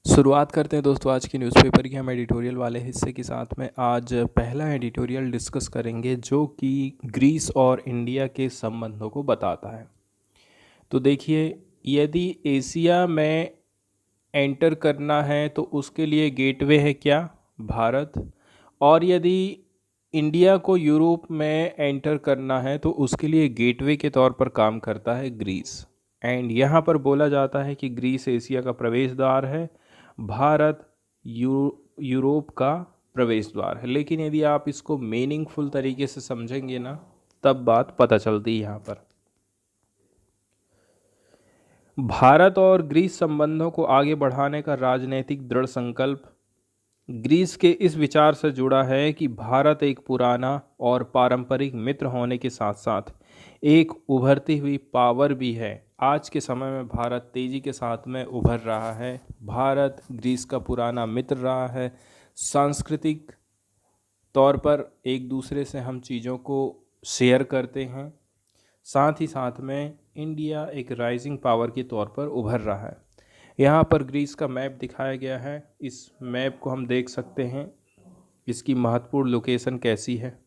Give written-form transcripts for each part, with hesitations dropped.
शुरुआत करते हैं दोस्तों आज की न्यूज़पेपर की हम एडिटोरियल वाले हिस्से के साथ में। आज पहला एडिटोरियल डिस्कस करेंगे जो कि ग्रीस और इंडिया के संबंधों को बताता है। तो देखिए, यदि एशिया में एंटर करना है तो उसके लिए गेटवे है क्या? भारत। और यदि इंडिया को यूरोप में एंटर करना है तो उसके लिए गेटवे के तौर पर काम करता है ग्रीस। एंड यहाँ पर बोला जाता है कि ग्रीस एशिया का प्रवेश द्वार है, भारत यूरोप का प्रवेश द्वार है। लेकिन यदि आप इसको मीनिंगफुल तरीके से समझेंगे ना, तब बात पता चलती है। यहाँ पर भारत और ग्रीस संबंधों को आगे बढ़ाने का राजनीतिक दृढ़ संकल्प ग्रीस के इस विचार से जुड़ा है कि भारत एक पुराना और पारंपरिक मित्र होने के साथ साथ एक उभरती हुई पावर भी है। आज के समय में भारत तेजी के साथ में उभर रहा है। भारत ग्रीस का पुराना मित्र रहा है। सांस्कृतिक तौर पर एक दूसरे से हम चीज़ों को शेयर करते हैं। साथ ही साथ में इंडिया एक राइजिंग पावर के तौर पर उभर रहा है। यहाँ पर ग्रीस का मैप दिखाया गया है। इस मैप को हम देख सकते हैं, इसकी महत्वपूर्ण लोकेशन कैसी है।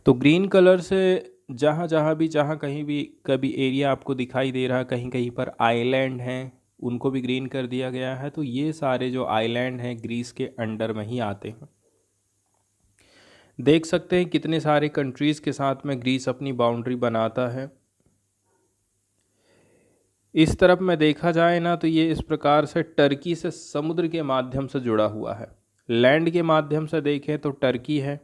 तो ग्रीन कलर से जहाँ कहीं भी कभी एरिया आपको दिखाई दे रहा है, कहीं कहीं पर आइलैंड हैं, उनको भी ग्रीन कर दिया गया है। तो ये सारे जो आइलैंड हैं ग्रीस के अंडर में ही आते हैं। देख सकते हैं कितने सारे कंट्रीज़ के साथ में ग्रीस अपनी बाउंड्री बनाता है। इस तरफ में देखा जाए ना तो ये इस प्रकार से टर्की से समुद्र के माध्यम से जुड़ा हुआ है। लैंड के माध्यम से देखें तो टर्की है,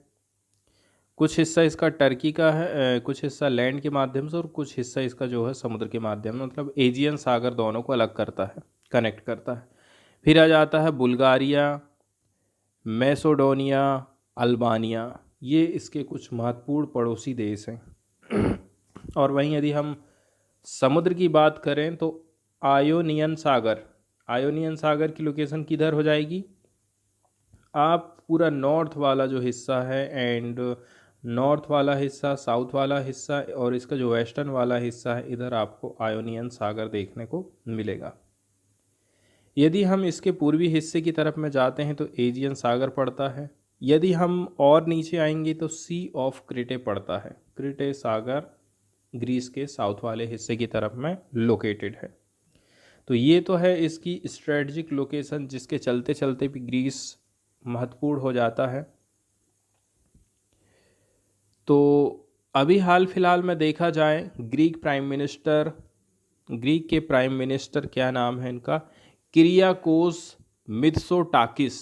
कुछ हिस्सा इसका टर्की का है, कुछ हिस्सा लैंड के माध्यम से, और कुछ हिस्सा इसका जो है समुद्र के माध्यम से, मतलब एजियन सागर दोनों को अलग करता है, कनेक्ट करता है। फिर आ जाता है बुल्गारिया, मैसेडोनिया, अल्बानिया, ये इसके कुछ महत्वपूर्ण पड़ोसी देश हैं। और वहीं यदि हम समुद्र की बात करें तो आयोनियन सागर की लोकेशन किधर हो जाएगी? आप पूरा नॉर्थ वाला जो हिस्सा है एंड नॉर्थ वाला हिस्सा, साउथ वाला हिस्सा और इसका जो वेस्टर्न वाला हिस्सा है, इधर आपको आयोनियन सागर देखने को मिलेगा। यदि हम इसके पूर्वी हिस्से की तरफ में जाते हैं तो एजियन सागर पड़ता है। यदि हम और नीचे आएंगे तो सी ऑफ क्रेटे पड़ता है। क्रेटे सागर ग्रीस के साउथ वाले हिस्से की तरफ में लोकेटेड है। तो ये तो है इसकी स्ट्रेटजिक लोकेशन, जिसके चलते चलते भी ग्रीस महत्वपूर्ण हो जाता है। तो अभी हाल फिलहाल में देखा जाए, ग्रीक के प्राइम मिनिस्टर क्या नाम है इनका? Kyriakos Mitsotakis.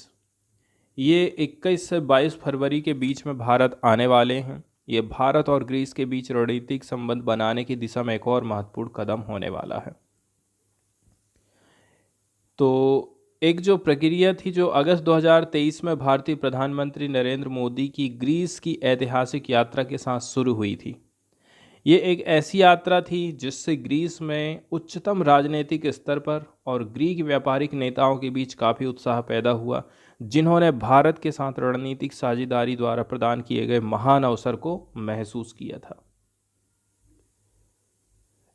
ये 21 से 22 फरवरी के बीच में भारत आने वाले हैं। ये भारत और ग्रीस के बीच रणनीतिक संबंध बनाने की दिशा में एक और महत्वपूर्ण कदम होने वाला है। तो एक जो प्रक्रिया थी जो अगस्त 2023 में भारतीय प्रधानमंत्री नरेंद्र मोदी की ग्रीस की ऐतिहासिक यात्रा के साथ शुरू हुई थी। ये एक ऐसी यात्रा थी जिससे ग्रीस में उच्चतम राजनीतिक स्तर पर और ग्रीक व्यापारिक नेताओं के बीच काफ़ी उत्साह पैदा हुआ, जिन्होंने भारत के साथ रणनीतिक साझेदारी द्वारा प्रदान किए गए महान अवसर को महसूस किया था।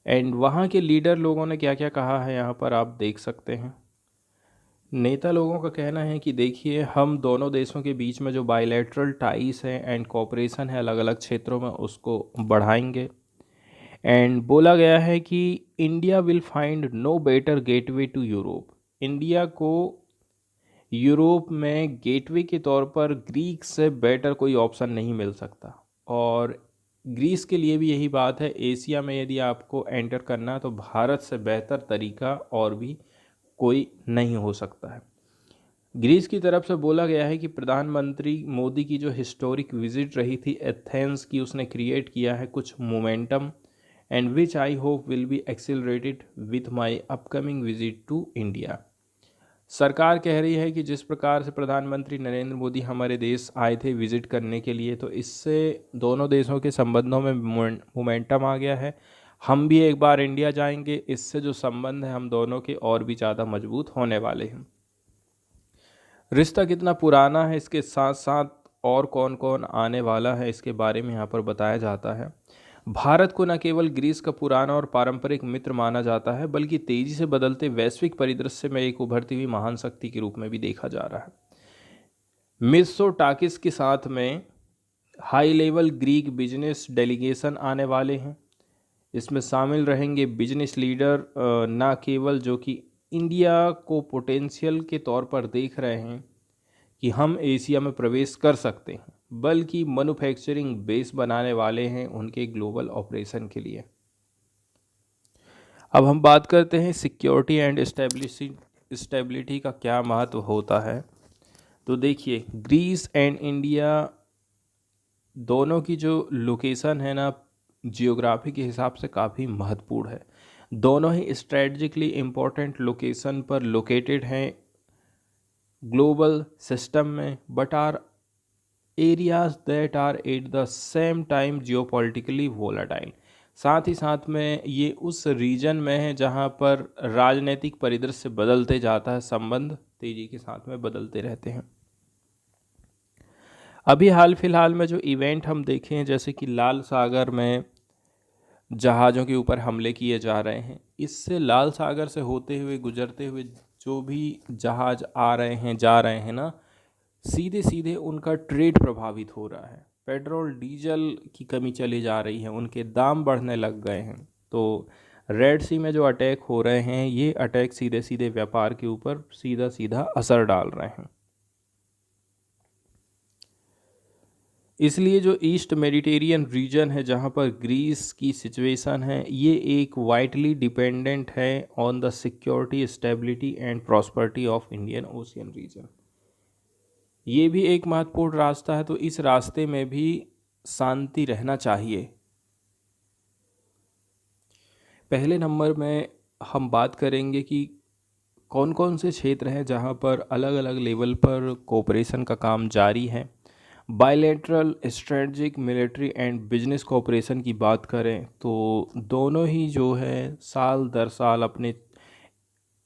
एंड वहाँ के लीडर लोगों ने क्या क्या कहा है यहाँ पर आप देख सकते हैं। नेता लोगों का कहना है कि देखिए, हम दोनों देशों के बीच में जो बायलैटरल टाइज है एंड कोऑपरेशन है अलग अलग क्षेत्रों में, उसको बढ़ाएंगे। एंड बोला गया है कि India will find no better gateway to Europe. India को यूरोप में गेटवे के तौर पर ग्रीक से बेटर कोई ऑप्शन नहीं मिल सकता। और ग्रीस के लिए भी यही बात है। एशिया में यदि आपको एंटर करना है तो भारत से बेहतर तरीका और भी कोई नहीं हो सकता है। ग्रीस की तरफ से बोला गया है कि प्रधानमंत्री मोदी की जो हिस्टोरिक विजिट रही थी एथेंस की, उसने क्रिएट किया है कुछ momentum, and which I hope will be accelerated with my upcoming visit to India. सरकार कह रही है कि जिस प्रकार से प्रधानमंत्री नरेंद्र मोदी हमारे देश आए थे विजिट करने के लिए, तो इससे दोनों देशों के संबंधों में मोमेंटम आ गया है। हम भी एक बार इंडिया जाएंगे, इससे जो संबंध है हम दोनों के और भी ज़्यादा मजबूत होने वाले हैं। रिश्ता कितना पुराना है, इसके साथ साथ और कौन कौन आने वाला है, इसके बारे में यहाँ पर बताया जाता है। भारत को न केवल ग्रीस का पुराना और पारंपरिक मित्र माना जाता है, बल्कि तेजी से बदलते वैश्विक परिदृश्य में एक उभरती हुई महान शक्ति के रूप में भी देखा जा रहा है। मित्सोटाकिस के साथ में high level Greek business delegation आने वाले हैं। इसमें शामिल रहेंगे बिजनेस लीडर, ना केवल जो कि इंडिया को पोटेंशियल के तौर पर देख रहे हैं कि हम एशिया में प्रवेश कर सकते हैं, बल्कि मैन्युफैक्चरिंग बेस बनाने वाले हैं उनके ग्लोबल ऑपरेशन के लिए। अब हम बात करते हैं सिक्योरिटी एंड स्टेबिलिटी का क्या महत्व होता है। तो देखिए, ग्रीस एंड इंडिया दोनों की जो लोकेशन है ना, जियोग्राफी के हिसाब से काफ़ी महत्वपूर्ण है। दोनों ही स्ट्रेटजिकली इम्पोर्टेंट लोकेशन पर लोकेटेड हैं ग्लोबल सिस्टम में, but are areas that are at the same time geopolitically volatile. साथ ही साथ में ये उस रीजन में है जहाँ पर राजनीतिक परिदृश्य बदलते जाता है, संबंध तेजी के साथ में बदलते रहते हैं। अभी हाल फिलहाल में जो इवेंट हम देखें, जैसे कि लाल सागर में जहाज़ों के ऊपर हमले किए जा रहे हैं, इससे लाल सागर से होते हुए गुजरते हुए जो भी जहाज़ आ रहे हैं जा रहे हैं ना, सीधे सीधे उनका ट्रेड प्रभावित हो रहा है। पेट्रोल डीजल की कमी चली जा रही है, उनके दाम बढ़ने लग गए हैं। तो रेड सी में जो अटैक हो रहे हैं, ये अटैक सीधे सीधे व्यापार के ऊपर सीधा सीधा असर डाल रहे हैं। इसलिए जो ईस्ट मेडिटेरियन रीजन है जहाँ पर ग्रीस की सिचुएशन है, ये एक वाइटली डिपेंडेंट है on the security, stability and prosperity of Indian Ocean region. ये भी एक महत्वपूर्ण रास्ता है, तो इस रास्ते में भी शांति रहना चाहिए। पहले नंबर में हम बात करेंगे कि कौन कौन से क्षेत्र हैं जहाँ पर अलग अलग लेवल पर कोऑपरेशन का काम जारी है। Bilateral, strategic, military and business cooperation की बात करें तो दोनों ही जो है साल दर साल अपने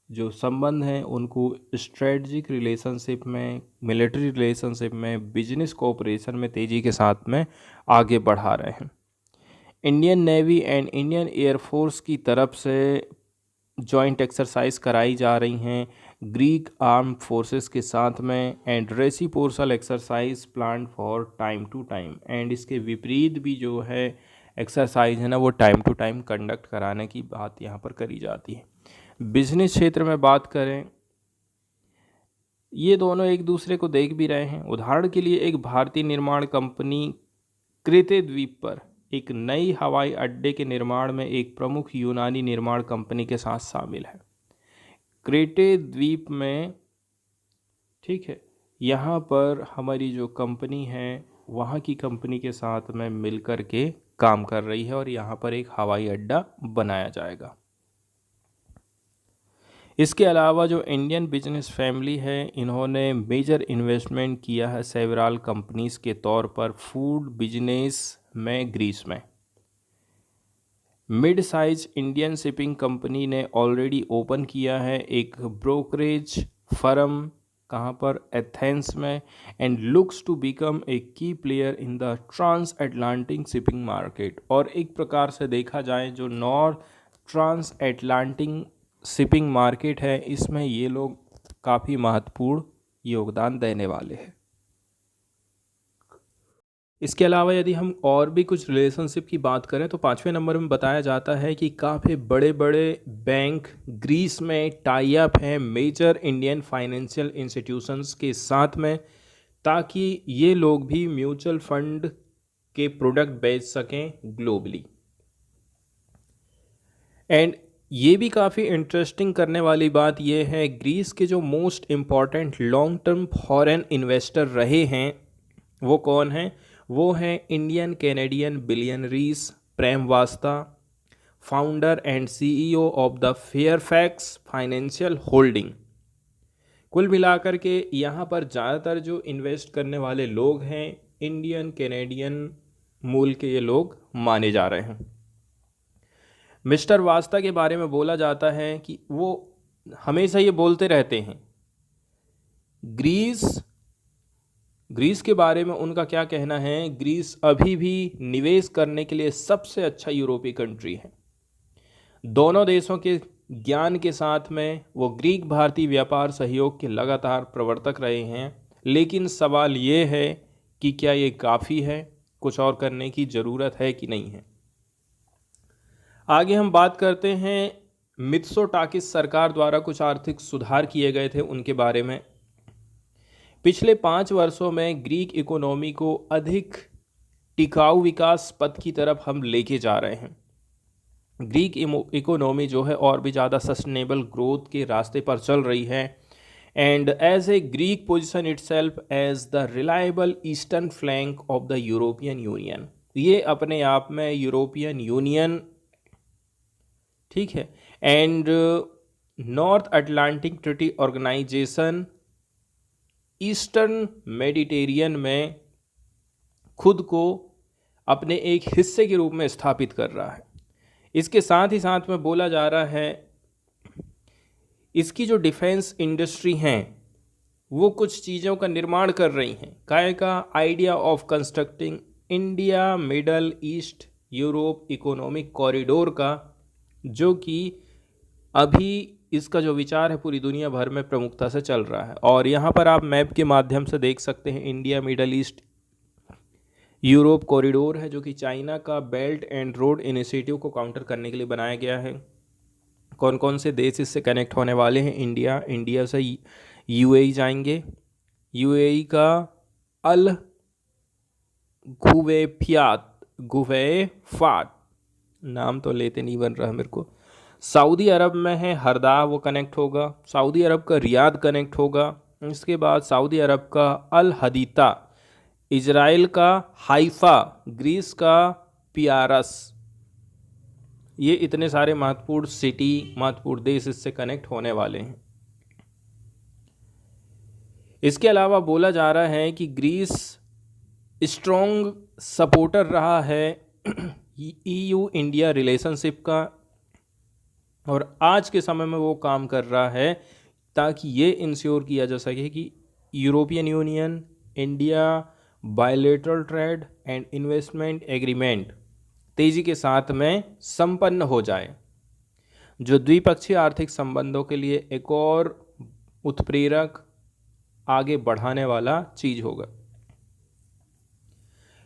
जो संबंध हैं उनको स्ट्रेटजिक रिलेशनशिप में, मिलिट्री रिलेशनशिप में, बिजनेस कोऑपरेशन में तेज़ी के साथ में आगे बढ़ा रहे हैं। Indian navy and Indian air force की तरफ से जॉइंट एक्सरसाइज कराई जा रही हैं ग्रीक आर्म फोर्सेस के साथ में, and reciprocal exercise plan for time to time. And इसके विपरीत भी जो है एक्सरसाइज है ना, वो टाइम टू टाइम कंडक्ट कराने की बात यहाँ पर करी जाती है। बिजनेस क्षेत्र में बात करें, ये दोनों एक दूसरे को देख भी रहे हैं। उदाहरण के लिए एक भारतीय निर्माण कंपनी क्रेते द्वीप पर एक नई हवाई अड्डे के निर्माण में एक प्रमुख यूनानी निर्माण कंपनी के साथ शामिल है। क्रेटे द्वीप में, ठीक है, यहाँ पर हमारी जो कंपनी है वहाँ की कंपनी के साथ में मिलकर के काम कर रही है और यहाँ पर एक हवाई अड्डा बनाया जाएगा। इसके अलावा जो इंडियन बिजनेस फैमिली है, इन्होंने मेजर इन्वेस्टमेंट किया है सेवरल कंपनीज के तौर पर फूड बिजनेस में ग्रीस में। Mid size Indian shipping company ने ऑलरेडी ओपन किया है एक ब्रोकरेज फर्म, कहाँ पर, एथेंस में, and looks to become a key player in the transatlantic shipping market. और एक प्रकार से देखा जाए जो north transatlantic shipping market है, इसमें ये लोग काफ़ी महत्वपूर्ण योगदान देने वाले हैं। इसके अलावा यदि हम और भी कुछ रिलेशनशिप की बात करें तो 5वें नंबर में बताया जाता है कि काफ़ी बड़े बड़े बैंक ग्रीस में टाई अप हैं मेजर इंडियन फाइनेंशियल इंस्टीट्यूशंस के साथ में, ताकि ये लोग भी म्यूचुअल फंड के प्रोडक्ट बेच सकें ग्लोबली। एंड ये भी काफ़ी इंटरेस्टिंग करने वाली बात यह है, ग्रीस के जो most important long term foreign investor रहे हैं वो कौन हैं? वो हैं इंडियन कैनेडियन बिलियनरीज प्रेम वास्ता, founder and CEO of the Fairfax financial holding. कुल मिलाकर के यहाँ पर ज़्यादातर जो इन्वेस्ट करने वाले लोग हैं इंडियन कैनेडियन मूल के ये लोग माने जा रहे हैं। मिस्टर वास्ता के बारे में बोला जाता है कि वो हमेशा ये बोलते रहते हैं, ग्रीस ग्रीस के बारे में उनका क्या कहना है? ग्रीस अभी भी निवेश करने के लिए सबसे अच्छा यूरोपीय कंट्री है। दोनों देशों के ज्ञान के साथ में वो ग्रीक भारतीय व्यापार सहयोग के लगातार प्रवर्तक रहे हैं। लेकिन सवाल ये है कि क्या ये काफ़ी है, कुछ और करने की ज़रूरत है कि नहीं है। आगे हम बात करते हैं मित्सोटाकिस सरकार द्वारा कुछ आर्थिक सुधार किए गए थे उनके बारे में। पिछले 5 वर्षों में ग्रीक इकोनॉमी को अधिक टिकाऊ विकास पथ की तरफ हम लेके जा रहे हैं। ग्रीक इकोनॉमी जो है और भी ज़्यादा सस्टेनेबल ग्रोथ के रास्ते पर चल रही है। And as a Greek position itself as the reliable eastern flank of the European Union. ये अपने आप में यूरोपियन यूनियन, ठीक है, and North Atlantic Treaty Organization, eastern Mediterranean में खुद को अपने एक हिस्से के रूप में स्थापित कर रहा है। इसके साथ ही साथ में बोला जा रहा है इसकी जो डिफेंस इंडस्ट्री हैं वो कुछ चीज़ों का निर्माण कर रही हैं। काय का idea of constructing India middle east Europe economic corridor का, जो कि अभी इसका जो विचार है पूरी दुनिया भर में प्रमुखता से चल रहा है। और यहाँ पर आप मैप के माध्यम से देख सकते हैं India middle east Europe corridor है, जो कि चाइना का बेल्ट एंड रोड इनिशिएटिव को काउंटर करने के लिए बनाया गया है। कौन कौन से देश इससे कनेक्ट होने वाले हैं? इंडिया से यूएई जाएंगे। यूएई का अल गुवेफात नाम तो लेते नहीं बन रहा मेरे को। सऊदी अरब में है हरदा, वो कनेक्ट होगा। सऊदी अरब का रियाद कनेक्ट होगा। इसके बाद सऊदी अरब का अल हदीता, इजराइल का हाइफा, ग्रीस का पियारस। ये इतने सारे महत्वपूर्ण सिटी, महत्वपूर्ण देश इससे कनेक्ट होने वाले हैं। इसके अलावा बोला जा रहा है कि ग्रीस स्ट्रॉन्ग सपोर्टर रहा है ईयू इंडिया रिलेशनशिप का, और आज के समय में वो काम कर रहा है ताकि ये इंश्योर किया जा सके कि European union India bilateral trade and investment agreement तेज़ी के साथ में संपन्न हो जाए, जो द्विपक्षीय आर्थिक संबंधों के लिए एक और उत्प्रेरक, आगे बढ़ाने वाला चीज़ होगा।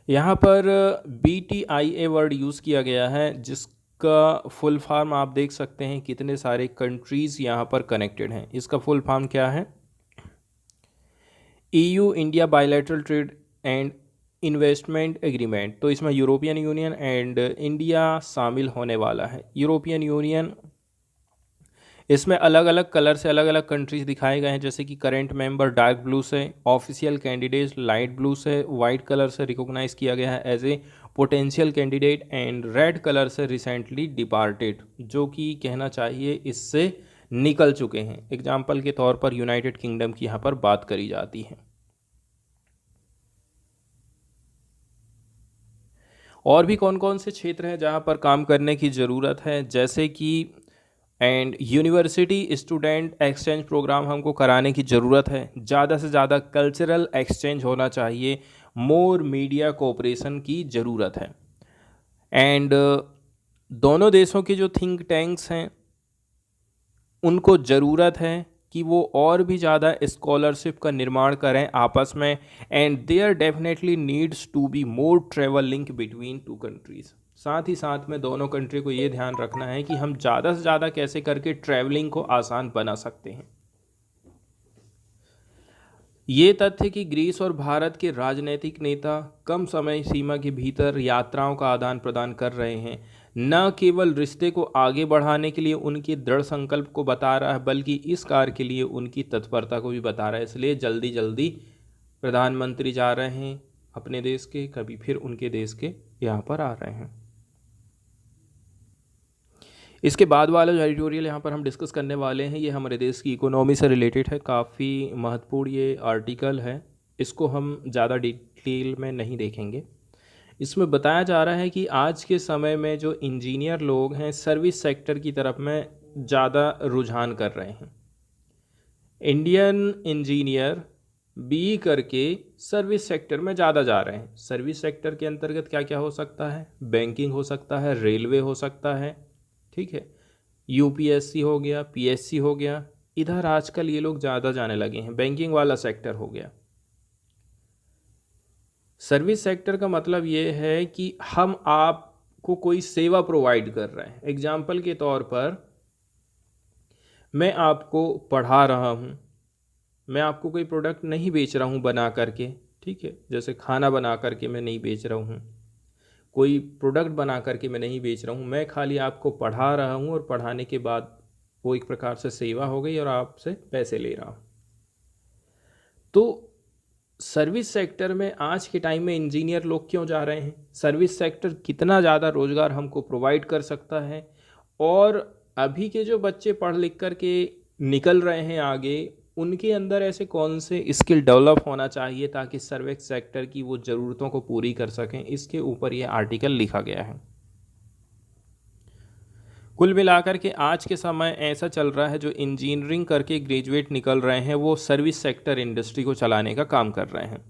यहाँ पर BTIA वर्ड यूज़ किया गया है, जिसका फुल फॉर्म आप देख सकते हैं कितने सारे कंट्रीज़ यहाँ पर कनेक्टेड हैं। इसका फुल फॉर्म क्या है? EU India bilateral trade and investment agreement. तो इसमें यूरोपियन यूनियन एंड इंडिया शामिल होने वाला है। यूरोपियन यूनियन, इसमें अलग अलग कलर से अलग अलग कंट्रीज दिखाए गए हैं, जैसे कि करेंट मेंबर डार्क ब्लू से, ऑफिशियल कैंडिडेट लाइट ब्लू से, वाइट कलर से रिकॉग्नाइज किया गया है as a potential candidate, and red colour से रिसेंटली डिपार्टेड, जो कि कहना चाहिए इससे निकल चुके हैं। एग्जाम्पल के तौर पर यूनाइटेड किंगडम की यहाँ पर बात करी जाती है। और भी कौन कौन से क्षेत्र हैं जहाँ पर काम करने की ज़रूरत है, जैसे कि and university student exchange programme हमको कराने की ज़रूरत है। ज़्यादा से ज़्यादा कल्चरल एक्सचेंज होना चाहिए, मोर मीडिया कोऑपरेशन की ज़रूरत है। एंड दोनों देशों के जो थिंक टैंक्स हैं उनको ज़रूरत है कि वो और भी ज़्यादा स्कॉलरशिप का निर्माण करें आपस में, and there definitely needs to be more travel link between two countries. साथ ही साथ में दोनों कंट्री को ये ध्यान रखना है कि हम ज़्यादा से ज़्यादा कैसे करके ट्रैवलिंग को आसान बना सकते हैं। ये तथ्य कि ग्रीस और भारत के राजनीतिक नेता कम समय सीमा के भीतर यात्राओं का आदान प्रदान कर रहे हैं, न केवल रिश्ते को आगे बढ़ाने के लिए उनके दृढ़ संकल्प को बता रहा है, बल्कि इस कार्य के लिए उनकी तत्परता को भी बता रहा है। इसलिए जल्दी जल्दी प्रधानमंत्री जा रहे हैं अपने देश के, कभी फिर उनके देश के यहाँ पर आ रहे हैं। इसके बाद वाला जो एडिटोरियल यहाँ पर हम डिस्कस करने वाले हैं, ये हमारे देश की इकोनॉमी से रिलेटेड है। काफ़ी महत्वपूर्ण ये आर्टिकल है, इसको हम ज़्यादा डिटेल में नहीं देखेंगे। इसमें बताया जा रहा है कि आज के समय में जो इंजीनियर लोग हैं सर्विस सेक्टर की तरफ में ज़्यादा रुझान कर रहे हैं। इंडियन इंजीनियर बीई करके सर्विस सेक्टर में ज़्यादा जा रहे हैं। सर्विस सेक्टर के अंतर्गत क्या क्या हो सकता है, बैंकिंग हो सकता है, रेलवे हो सकता है, ठीक है, यूपीएससी हो गया, पीएससी हो गया। इधर आजकल ये लोग ज़्यादा जाने लगे हैं, बैंकिंग वाला सेक्टर हो गया। सर्विस सेक्टर का मतलब ये है कि हम आपको कोई सेवा प्रोवाइड कर रहे हैं। एग्जाम्पल के तौर पर मैं आपको पढ़ा रहा हूँ, मैं आपको कोई प्रोडक्ट नहीं बेच रहा हूँ बना करके, ठीक है, जैसे खाना बना करके मैं नहीं बेच रहा हूँ, कोई प्रोडक्ट बना करके मैं नहीं बेच रहा हूँ, मैं खाली आपको पढ़ा रहा हूँ और पढ़ाने के बाद वो एक प्रकार से सेवा हो गई और आपसे पैसे ले रहा हूँ। तो सर्विस सेक्टर में आज के टाइम में इंजीनियर लोग क्यों जा रहे हैं, सर्विस सेक्टर कितना ज़्यादा रोज़गार हमको प्रोवाइड कर सकता है। और अभी के जो बच्चे पढ़ लिख कर के निकल रहे हैं आगे, उनके अंदर ऐसे कौन से स्किल डेवलप होना चाहिए ताकि सर्विस सेक्टर की वो ज़रूरतों को पूरी कर सकें, इसके ऊपर ये आर्टिकल लिखा गया है। कुल मिलाकर के आज के समय ऐसा चल रहा है, जो इंजीनियरिंग करके ग्रेजुएट निकल रहे हैं वो सर्विस सेक्टर इंडस्ट्री को चलाने का काम कर रहे हैं।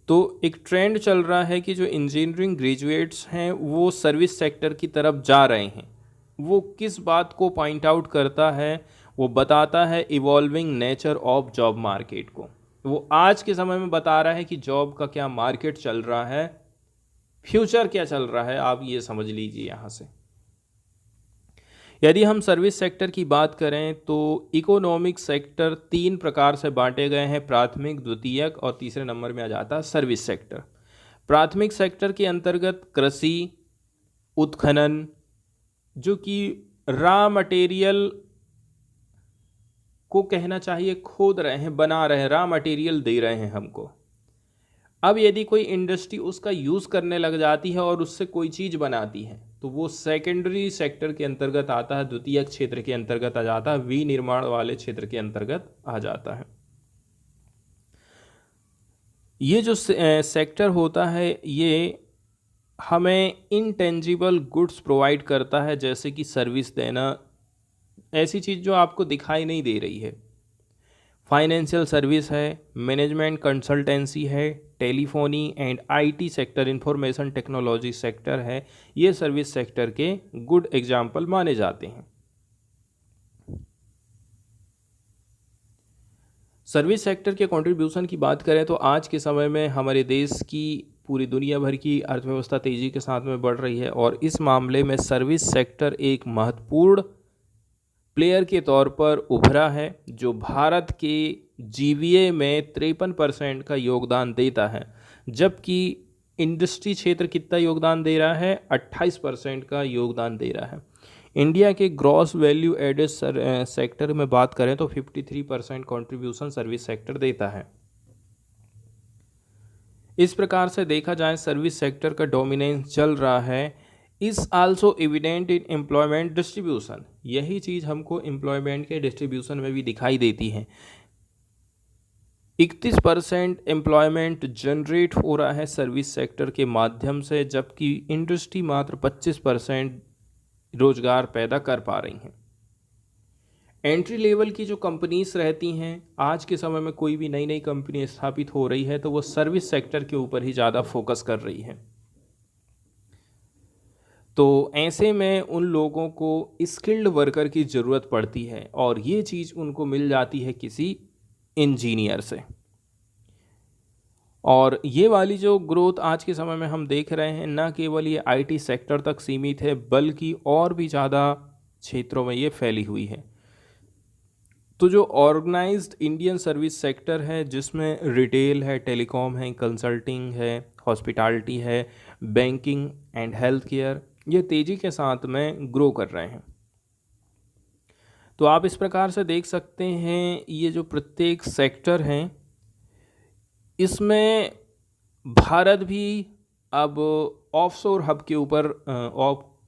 तो एक ट्रेंड चल रहा है कि जो इंजीनियरिंग ग्रेजुएट्स हैं वो सर्विस सेक्टर की तरफ जा रहे हैं। वो किस बात को पॉइंट आउट करता है, वो बताता है evolving nature of job market को। वो आज के समय में बता रहा है कि जॉब का क्या मार्केट चल रहा है, फ्यूचर क्या चल रहा है, आप ये समझ लीजिए यहाँ से। यदि हम सर्विस सेक्टर की बात करें तो इकोनॉमिक सेक्टर 3 प्रकार से बांटे गए हैं, प्राथमिक, द्वितीयक और तीसरे नंबर में आ जाता है सर्विस सेक्टर। प्राथमिक सेक्टर के अंतर्गत कृषि, उत्खनन, जो कि रॉ मटेरियल को कहना चाहिए खोद रहे हैं, बना रहे हैं, रॉ मटेरियल दे रहे हैं हमको। अब यदि कोई इंडस्ट्री उसका यूज़ करने लग जाती है और उससे कोई चीज़ बनाती है तो वो सेकेंडरी सेक्टर के अंतर्गत आता है, द्वितीयक क्षेत्र के अंतर्गत आ जाता है, विनिर्माण वाले क्षेत्र के अंतर्गत आ जाता है। ये जो सेक्टर होता है ये हमें इनटेंजिबल गुड्स प्रोवाइड करता है, जैसे कि सर्विस देना, ऐसी चीज़ जो आपको दिखाई नहीं दे रही है। फाइनेंशियल सर्विस है, मैनेजमेंट कंसल्टेंसी है, telephony and IT sector, information technology sector है, ये सर्विस सेक्टर के गुड एग्जाम्पल माने जाते हैं। सर्विस सेक्टर के कंट्रीब्यूशन की बात करें तो आज के समय में हमारे देश की, पूरी दुनिया भर की अर्थव्यवस्था तेज़ी के साथ में बढ़ रही है और इस मामले में सर्विस सेक्टर एक महत्वपूर्ण प्लेयर के तौर पर उभरा है, जो भारत के जीवीए में 53% का योगदान देता है, जबकि इंडस्ट्री क्षेत्र कितना योगदान दे रहा है, 28% का योगदान दे रहा है। इंडिया के ग्रॉस वैल्यू एडेड सेक्टर में बात करें तो 53% कंट्रीब्यूशन सर्विस सेक्टर देता है। इस प्रकार से देखा जाए सर्विस सेक्टर का डोमिनेंस चल रहा है। Is also evident in employment distribution, यही चीज़ हमको एम्प्लॉयमेंट के डिस्ट्रीब्यूशन में भी दिखाई देती है। 31% एम्प्लॉयमेंट जनरेट हो रहा है सर्विस सेक्टर के माध्यम से, जबकि इंडस्ट्री मात्र 25% रोजगार पैदा कर पा रही हैं। एंट्री लेवल की जो कंपनीज रहती हैं, आज के समय में कोई भी नई नई कंपनी स्थापित हो रही है तो वो सर्विस सेक्टर के ऊपर ही ज़्यादा फोकस कर रही है। तो ऐसे में उन लोगों को स्किल्ड वर्कर की ज़रूरत पड़ती है और ये चीज़ उनको मिल जाती है किसी इंजीनियर से। और ये वाली जो ग्रोथ आज के समय में हम देख रहे हैं, न केवल ये आईटी सेक्टर तक सीमित है बल्कि और भी ज़्यादा क्षेत्रों में ये फैली हुई है। तो जो ऑर्गेनाइज्ड इंडियन सर्विस सेक्टर है, जिसमें रिटेल है, टेलीकॉम है, कंसल्टिंग है, हॉस्पिटैलिटी है, बैंकिंग एंड हेल्थ केयर, ये तेज़ी के साथ में ग्रो कर रहे हैं। तो आप इस प्रकार से देख सकते हैं, ये जो प्रत्येक सेक्टर हैं इसमें भारत भी अब ऑफशोर हब के ऊपर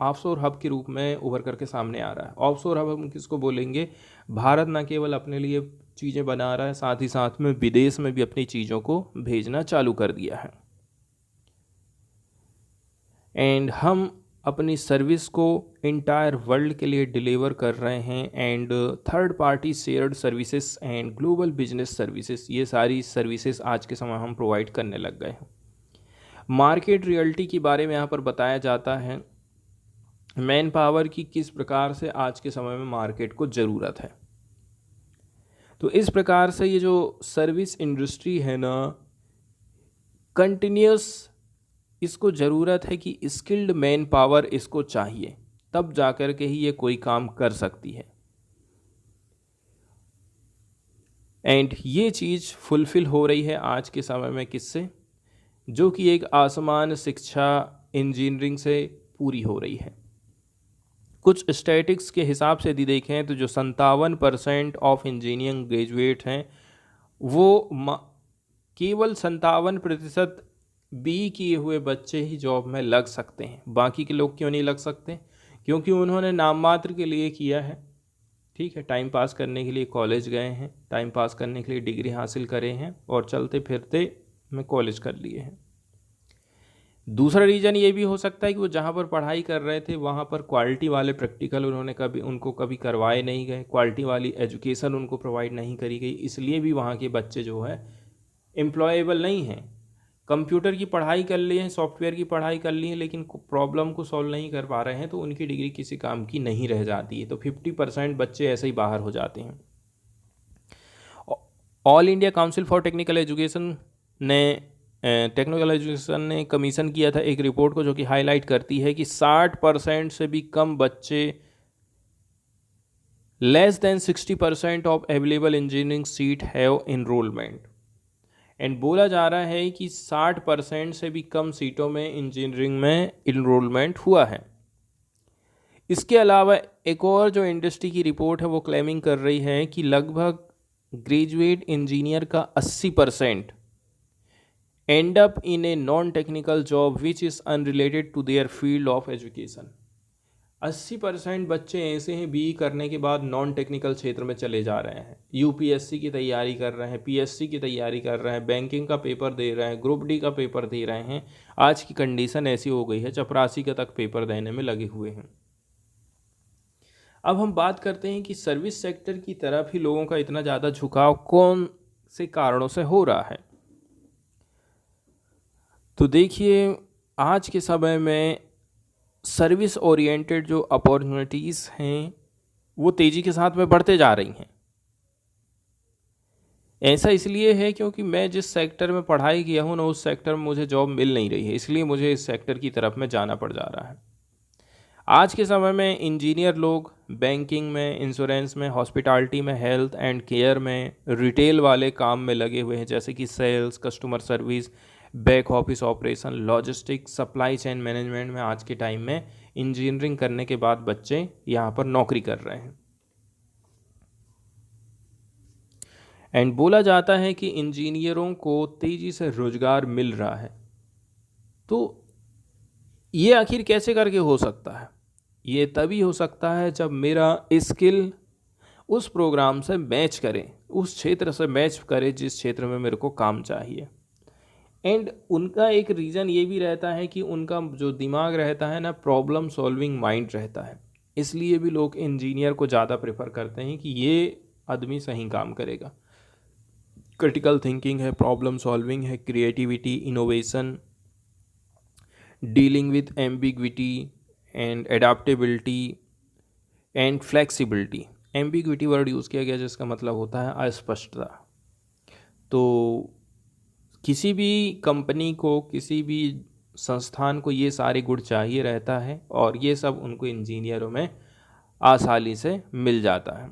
ऑफशोर हब के रूप में उभर करके सामने आ रहा है। ऑफशोर हब हम किसको बोलेंगे, भारत न केवल अपने लिए चीज़ें बना रहा है, साथ ही साथ में विदेश में भी अपनी चीज़ों को भेजना चालू कर दिया है। एंड हम अपनी सर्विस को इंटायर वर्ल्ड के लिए डिलीवर कर रहे हैं। And third party shared services and global business services, ये सारी सर्विसेज आज के समय हम प्रोवाइड करने लग गए हैं। मार्केट रियलिटी के बारे में यहाँ पर बताया जाता है, मैन पावर की किस प्रकार से आज के समय में मार्केट को ज़रूरत है। तो इस प्रकार से ये जो सर्विस इंडस्ट्री है ना, कंटिन्यूस इसको ज़रूरत है कि स्किल्ड मैन पावर इसको चाहिए, तब जाकर के ही ये कोई काम कर सकती है। एंड ये चीज़ फुलफ़िल हो रही है आज के समय में किससे, जो कि एक आसमान शिक्षा इंजीनियरिंग से पूरी हो रही है। कुछ स्टैटिक्स के हिसाब से यदि देखें तो जो 57% ऑफ इंजीनियरिंग ग्रेजुएट हैं वो केवल 57% बी किए हुए बच्चे ही जॉब में लग सकते हैं। बाकी के लोग क्यों नहीं लग सकते? क्योंकि उन्होंने नाम मात्र के लिए किया है, ठीक है, टाइम पास करने के लिए कॉलेज गए हैं, टाइम पास करने के लिए डिग्री हासिल करे हैं और चलते फिरते में कॉलेज कर लिए हैं। दूसरा रीज़न ये भी हो सकता है कि वो जहाँ पर पढ़ाई कर रहे थे वहाँ पर क्वालिटी वाले प्रैक्टिकल उनको कभी करवाए नहीं गए, क्वालिटी वाली एजुकेशन उनको प्रोवाइड नहीं करी गई, इसलिए भी वहाँ के बच्चे जो है एम्प्लॉयबल नहीं हैं। कंप्यूटर की पढ़ाई कर लिए हैं, सॉफ्टवेयर की पढ़ाई कर ली है, लेकिन प्रॉब्लम को सॉल्व नहीं कर पा रहे हैं, तो उनकी डिग्री किसी काम की नहीं रह जाती है। तो 50% बच्चे ऐसे ही बाहर हो जाते हैं। All India council for technical education ने कमीशन किया था एक रिपोर्ट को, जो कि हाईलाइट करती है कि 60% से भी कम बच्चे, less than 60% of available engineering seat have enrolment. And बोला जा रहा है कि 60% से भी कम सीटों में इंजीनियरिंग में इनरोलमेंट हुआ है। इसके अलावा एक और जो इंडस्ट्री की रिपोर्ट है वो क्लेमिंग कर रही है कि लगभग ग्रेजुएट इंजीनियर का 80% end up in a non-technical job which is unrelated to their field of education। 80% बच्चे ऐसे हैं बी करने के बाद नॉन टेक्निकल क्षेत्र में चले जा रहे हैं, यूपीएससी की तैयारी कर रहे हैं, पीएससी की तैयारी कर रहे हैं, बैंकिंग का पेपर दे रहे हैं, ग्रुप डी का पेपर दे रहे हैं। आज की कंडीशन ऐसी हो गई है, चपरासी का तक पेपर देने में लगे हुए हैं। अब हम बात करते हैं कि सर्विस सेक्टर की तरफ ही लोगों का इतना ज़्यादा झुकाव कौन से कारणों से हो रहा है। तो देखिए, आज के समय में सर्विस ओरिएंटेड जो अपॉर्चुनिटीज़ हैं वो तेज़ी के साथ में बढ़ते जा रही हैं। ऐसा इसलिए है क्योंकि मैं जिस सेक्टर में पढ़ाई किया हूँ ना, उस सेक्टर में मुझे जॉब मिल नहीं रही है, इसलिए मुझे इस सेक्टर की तरफ में जाना पड़ जा रहा है। आज के समय में इंजीनियर लोग बैंकिंग में, इंश्योरेंस में, हॉस्पिटैलिटी में, हेल्थ एंड केयर में, रिटेल वाले काम में लगे हुए हैं, जैसे कि sales, customer service, back office operation, logistics, supply chain management में आज के टाइम में इंजीनियरिंग करने के बाद बच्चे यहाँ पर नौकरी कर रहे हैं। एंड बोला जाता है कि इंजीनियरों को तेज़ी से रोजगार मिल रहा है। तो ये आखिर कैसे करके हो सकता है? ये तभी हो सकता है जब मेरा स्किल उस प्रोग्राम से मैच करे, उस क्षेत्र से मैच करे जिस क्षेत्र में मेरे को काम चाहिए। एंड उनका एक रीज़न ये भी रहता है कि उनका जो दिमाग रहता है ना, प्रॉब्लम सॉल्विंग माइंड रहता है, इसलिए भी लोग इंजीनियर को ज़्यादा प्रेफर करते हैं कि ये आदमी सही काम करेगा। क्रिटिकल थिंकिंग है, प्रॉब्लम सॉल्विंग है, creativity, innovation, dealing with ambiguity and adaptability and flexibility. Ambiguity word use किया गया जिसका मतलब होता है अस्पष्टता। तो किसी भी कंपनी को, किसी भी संस्थान को ये सारे गुण चाहिए रहता है, और ये सब उनको इंजीनियरों में आसानी से मिल जाता है।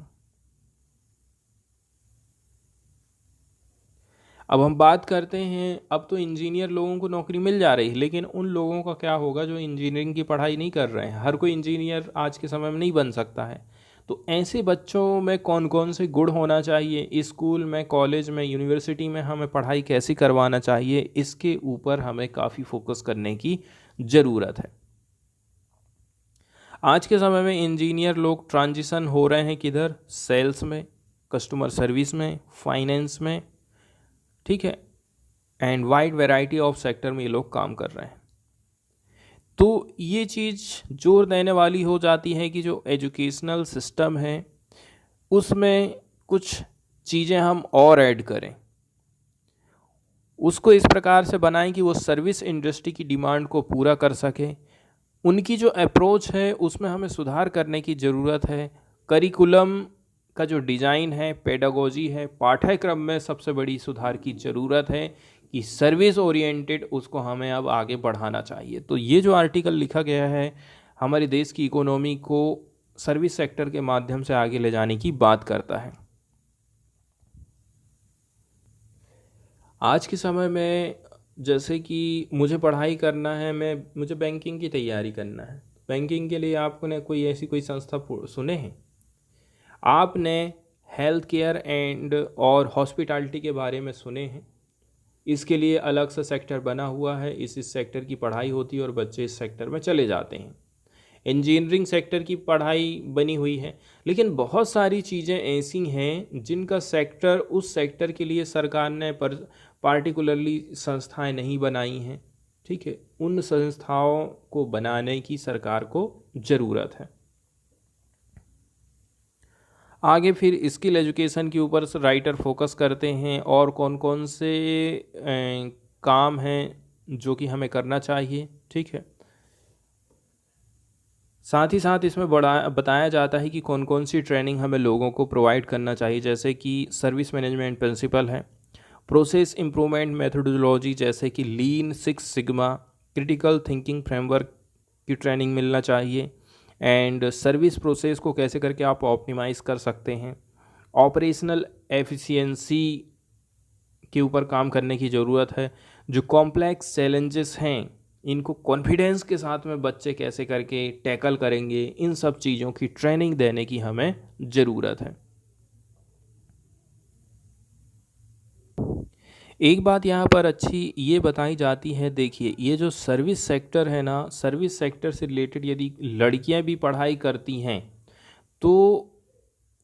अब हम बात करते हैं, अब तो इंजीनियर लोगों को नौकरी मिल जा रही है, लेकिन उन लोगों का क्या होगा जो इंजीनियरिंग की पढ़ाई नहीं कर रहे हैं। हर कोई इंजीनियर आज के समय में नहीं बन सकता है। तो ऐसे बच्चों में कौन कौन से गुण होना चाहिए, स्कूल में, कॉलेज में, यूनिवर्सिटी में हमें पढ़ाई कैसे करवाना चाहिए, इसके ऊपर हमें काफ़ी फोकस करने की ज़रूरत है। आज के समय में इंजीनियर लोग ट्रांजिशन हो रहे हैं किधर? सेल्स में, कस्टमर सर्विस में, फाइनेंस में, ठीक है, and wide variety of sector में ये लोग काम कर रहे हैं। तो ये चीज़ जोर देने वाली हो जाती है कि जो एजुकेशनल सिस्टम है उसमें कुछ चीज़ें हम और ऐड करें, उसको इस प्रकार से बनाएं कि वो सर्विस इंडस्ट्री की डिमांड को पूरा कर सके। उनकी जो अप्रोच है उसमें हमें सुधार करने की ज़रूरत है। करिकुलम का जो डिज़ाइन है, पेडागोजी है, पाठ्यक्रम में सबसे बड़ी सुधार की ज़रूरत है कि सर्विस ओरिएंटेड उसको हमें अब आगे बढ़ाना चाहिए। तो ये जो आर्टिकल लिखा गया है हमारे देश की इकोनॉमी को सर्विस सेक्टर के माध्यम से आगे ले जाने की बात करता है। आज के समय में जैसे कि मुझे पढ़ाई करना है, मुझे बैंकिंग की तैयारी करना है। बैंकिंग के लिए आपने कोई संस्था सुने हैं? आपने हेल्थ केयर एंड और हॉस्पिटैलिटी के बारे में सुने हैं? इसके लिए अलग से सेक्टर बना हुआ है, इस सेक्टर की पढ़ाई होती है और बच्चे इस सेक्टर में चले जाते हैं। इंजीनियरिंग सेक्टर की पढ़ाई बनी हुई है, लेकिन बहुत सारी चीज़ें ऐसी हैं जिनका सेक्टर उस सेक्टर के लिए सरकार ने पार्टिकुलरली संस्थाएं नहीं बनाई हैं। ठीक है, उन संस्थाओं को बनाने की सरकार को ज़रूरत है। आगे फिर स्किल एजुकेशन के ऊपर से राइटर फोकस करते हैं और कौन कौन से काम हैं जो कि हमें करना चाहिए। ठीक है, साथ ही साथ इसमें बताया जाता है कि कौन कौन सी ट्रेनिंग हमें लोगों को प्रोवाइड करना चाहिए, जैसे कि सर्विस मैनेजमेंट प्रिंसिपल है, प्रोसेस इम्प्रूवमेंट मेथोडोलॉजी जैसे कि lean six sigma, critical thinking framework की ट्रेनिंग मिलना चाहिए, एंड सर्विस प्रोसेस को कैसे करके आप ऑप्टिमाइज़ कर सकते हैं। ऑपरेशनल एफिशिएंसी के ऊपर काम करने की ज़रूरत है। जो कॉम्प्लेक्स चैलेंजेस हैं इनको कॉन्फिडेंस के साथ में बच्चे कैसे करके टैकल करेंगे, इन सब चीज़ों की ट्रेनिंग देने की हमें ज़रूरत है। एक बात यहाँ पर अच्छी ये बताई जाती है, देखिए ये जो सर्विस सेक्टर है ना, सर्विस सेक्टर से रिलेटेड यदि लड़कियाँ भी पढ़ाई करती हैं तो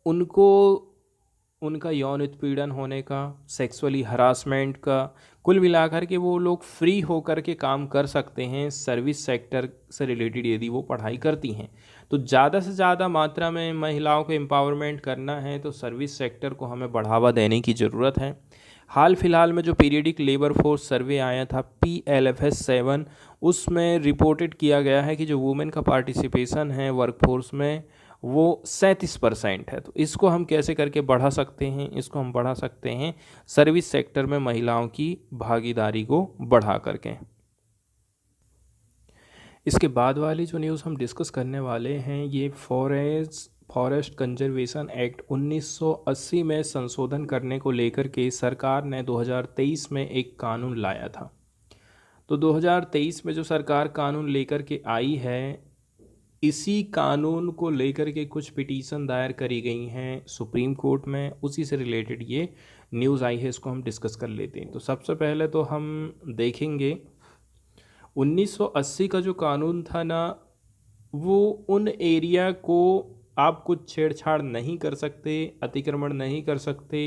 उनको उनका यौन उत्पीड़न होने का, सेक्सुअली हरासमेंट का, कुल मिलाकर के वो लोग फ्री होकर के काम कर सकते हैं सर्विस सेक्टर से रिलेटेड यदि वो पढ़ाई करती हैं। तो ज़्यादा से ज़्यादा मात्रा में महिलाओं को एम्पावरमेंट करना है तो सर्विस सेक्टर को हमें बढ़ावा देने की ज़रूरत है। हाल फिलहाल में जो पीरियडिक लेबर फोर्स सर्वे आया था PLFS 7, उसमें रिपोर्टेड किया गया है कि जो वुमेन का पार्टिसिपेशन है वर्कफोर्स में वो 37% है। तो इसको हम कैसे करके बढ़ा सकते हैं? इसको हम बढ़ा सकते हैं सर्विस सेक्टर में महिलाओं की भागीदारी को बढ़ा करके। इसके बाद वाली जो न्यूज़ हम डिस्कस करने वाले हैं ये फॉरेस्ट कंजर्वेशन एक्ट 1980 में संशोधन करने को लेकर के सरकार ने 2023 में एक कानून लाया था। तो 2023 में जो सरकार कानून लेकर के आई है, इसी कानून को लेकर के कुछ पिटीशन दायर करी गई हैं सुप्रीम कोर्ट में, उसी से रिलेटेड ये न्यूज़ आई है, इसको हम डिस्कस कर लेते हैं। तो सबसे पहले तो हम देखेंगे 1980 का जो कानून था ना, वो उन एरिया को आप कुछ छेड़छाड़ नहीं कर सकते, अतिक्रमण नहीं कर सकते,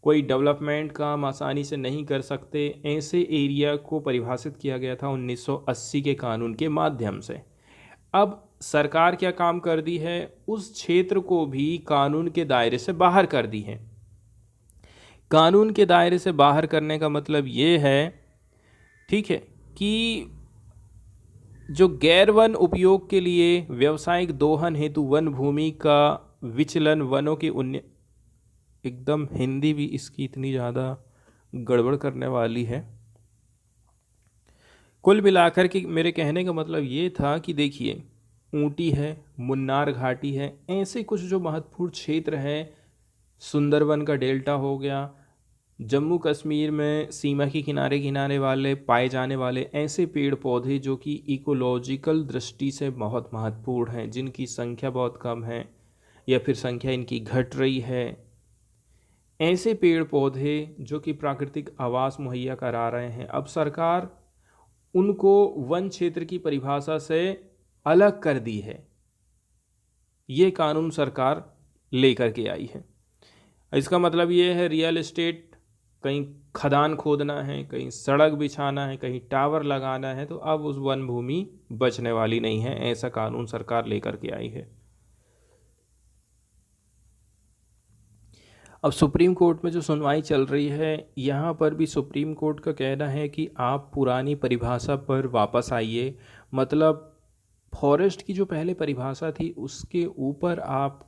कोई डेवलपमेंट काम आसानी से नहीं कर सकते, ऐसे एरिया को परिभाषित किया गया था 1980 के कानून के माध्यम से। अब सरकार क्या काम कर दी है, उस क्षेत्र को भी कानून के दायरे से बाहर कर दी है। कानून के दायरे से बाहर करने का मतलब ये है, ठीक है, कि जो गैर वन उपयोग के लिए व्यावसायिक दोहन हेतु वन भूमि का विचलन वनों की एकदम हिंदी भी इसकी इतनी ज़्यादा गड़बड़ करने वाली है। कुल मिलाकर के मेरे कहने का मतलब ये था कि देखिए ऊटी है, मुन्नार घाटी है, ऐसे कुछ जो महत्वपूर्ण क्षेत्र हैं, सुंदरवन का डेल्टा हो गया, जम्मू कश्मीर में सीमा के किनारे किनारे वाले पाए जाने वाले ऐसे पेड़ पौधे जो कि इकोलॉजिकल दृष्टि से बहुत महत्वपूर्ण हैं, जिनकी संख्या बहुत कम है या फिर संख्या इनकी घट रही है, ऐसे पेड़ पौधे जो कि प्राकृतिक आवास मुहैया करा रहे हैं, अब सरकार उनको वन क्षेत्र की परिभाषा से अलग कर दी है। ये कानून सरकार लेकर के आई है। इसका मतलब ये है रियल एस्टेट कहीं खदान खोदना है, कहीं सड़क बिछाना है, कहीं टावर लगाना है, तो अब उस वन भूमि बचने वाली नहीं है। ऐसा कानून सरकार लेकर के आई है। अब सुप्रीम कोर्ट में जो सुनवाई चल रही है, यहाँ पर भी सुप्रीम कोर्ट का कहना है कि आप पुरानी परिभाषा पर वापस आइए। मतलब फॉरेस्ट की जो पहले परिभाषा थी उसके ऊपर आप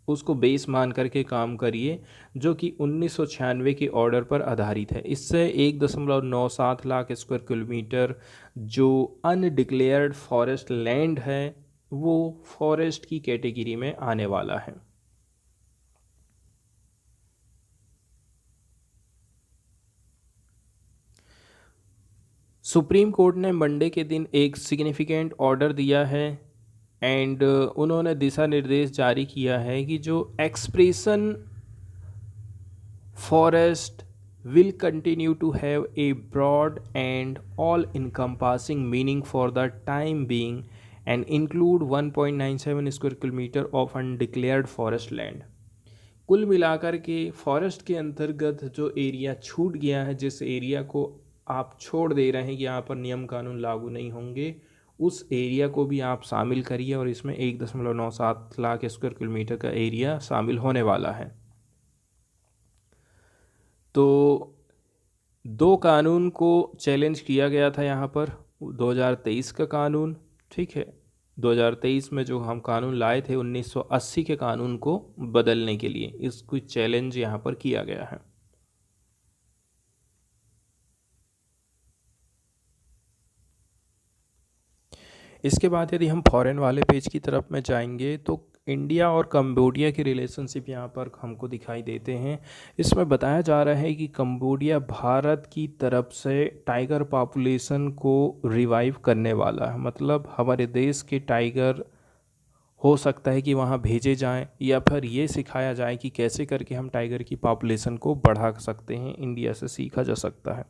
उसको बेस मान करके काम करिए, जो कि 1996 के ऑर्डर पर आधारित है। इससे 1.97 लाख स्क्वायर किलोमीटर जो अनडिक्लेयर्ड फॉरेस्ट लैंड है वो फॉरेस्ट की कैटेगरी में आने वाला है। सुप्रीम कोर्ट ने मंडे के दिन एक सिग्निफिकेंट ऑर्डर दिया है एंड उन्होंने दिशा निर्देश जारी किया है कि जो expression forest will continue to have a broad and all-encompassing meaning for the time being and include 1.97 square kilometer of undeclared forest land। कुल मिलाकर के फॉरेस्ट के अंतर्गत जो एरिया छूट गया है, जिस एरिया को आप छोड़ दे रहे हैं कि यहाँ पर नियम कानून लागू नहीं होंगे, उस एरिया को भी आप शामिल करिए और इसमें 1.97 लाख स्क्वायर किलोमीटर का एरिया शामिल होने वाला है। तो दो कानून को चैलेंज किया गया था यहाँ पर, 2023 का कानून, ठीक है, 2023 में जो हम कानून लाए थे 1980 के कानून को बदलने के लिए, इसको चैलेंज यहाँ पर किया गया है। इसके बाद यदि हम फॉरेन वाले पेज की तरफ में जाएंगे तो इंडिया और कंबोडिया की रिलेशनशिप यहाँ पर हमको दिखाई देते हैं। इसमें बताया जा रहा है कि कंबोडिया भारत की तरफ से टाइगर पॉपुलेशन को रिवाइव करने वाला है। मतलब हमारे देश के टाइगर हो सकता है कि वहाँ भेजे जाएं या फिर ये सिखाया जाए कि कैसे करके हम टाइगर की पॉपुलेशन को बढ़ा सकते हैं। इंडिया से सीखा जा सकता है।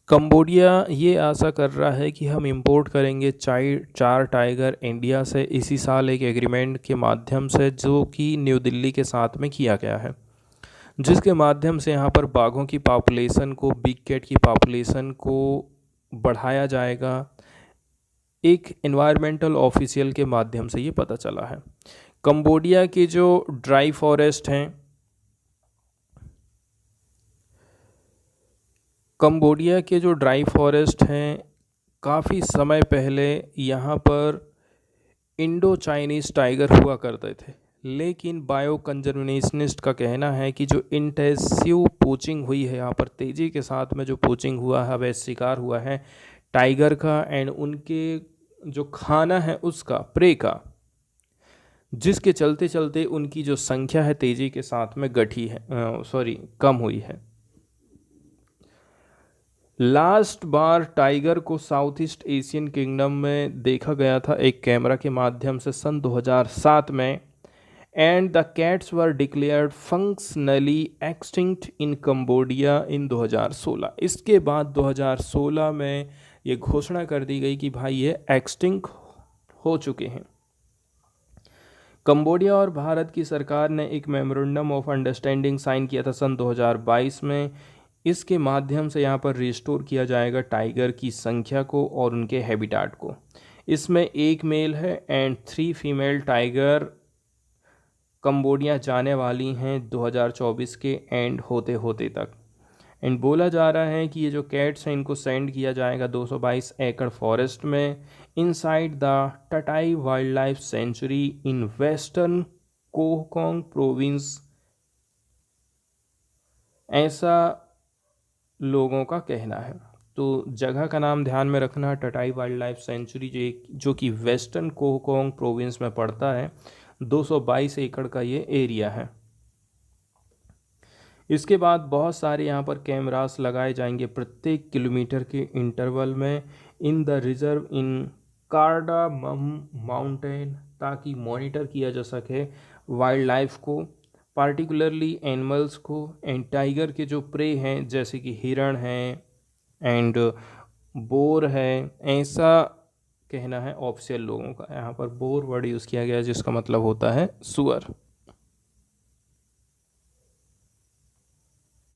कंबोडिया ये आशा कर रहा है कि हम इंपोर्ट करेंगे 4 टाइगर इंडिया से इसी साल एक एग्रीमेंट के माध्यम से, जो कि न्यू दिल्ली के साथ में किया गया है, जिसके माध्यम से यहाँ पर बाघों की पॉपुलेशन को, बिग कैट की पॉपुलेशन को बढ़ाया जाएगा। एक एनवायरमेंटल ऑफिशियल के माध्यम से ये पता चला है। कंबोडिया के जो ड्राई फॉरेस्ट हैं, कंबोडिया के जो ड्राई फॉरेस्ट हैं, काफ़ी समय पहले यहाँ पर इंडो चाइनीज़ टाइगर हुआ करते थे, लेकिन बायो कंजर्वेशनिस्ट का कहना है कि जो इंटेंसिव पोचिंग हुई है यहाँ पर, तेज़ी के साथ में जो पोचिंग हुआ है, वह शिकार हुआ है टाइगर का एंड उनके जो खाना है उसका, प्रे का, जिसके चलते चलते उनकी जो संख्या है तेज़ी के साथ में कम हुई है। लास्ट बार टाइगर को साउथ ईस्ट एशियन किंगडम में देखा गया था एक कैमरा के माध्यम से सन 2007 में, and the cats were declared functionally extinct in Cambodia in 2016। इसके बाद 2016 में ये घोषणा कर दी गई कि भाई ये एक्सटिंक्ट हो चुके हैं। कंबोडिया और भारत की सरकार ने एक मेमोरेंडम ऑफ अंडरस्टैंडिंग साइन किया था सन 2022 में। इसके माध्यम से यहाँ पर रिस्टोर किया जाएगा टाइगर की संख्या को और उनके हैबिटाट को। इसमें 1 मेल है एंड 3 फीमेल टाइगर कंबोडिया जाने वाली हैं 2024 के एंड होते होते तक। एंड बोला जा रहा है कि ये जो कैट्स हैं इनको सेंड किया जाएगा 222 एकड़ फॉरेस्ट में inside the Tatai wildlife sanctuary in western Koh Kong province. ऐसा लोगों का कहना है। तो जगह का नाम ध्यान में रखना, टटाई वाइल्ड लाइफ सेंचुरी जो कि वेस्टर्न कोहकोंग प्रोविंस में पड़ता है। 222 एकड़ का ये एरिया है। इसके बाद बहुत सारे यहाँ पर कैमरास लगाए जाएंगे प्रत्येक किलोमीटर के इंटरवल में in the reserve in cardamom mountain, ताकि मॉनिटर किया जा सके वाइल्ड लाइफ को, पार्टिकुलरली एनिमल्स को एंड टाइगर के जो प्रे हैं जैसे कि हिरण हैं एंड बोर है। ऐसा कहना है ऑफिशियल लोगों का। यहाँ पर बोर वर्ड यूज़ किया गया है जिसका मतलब होता है सुअर।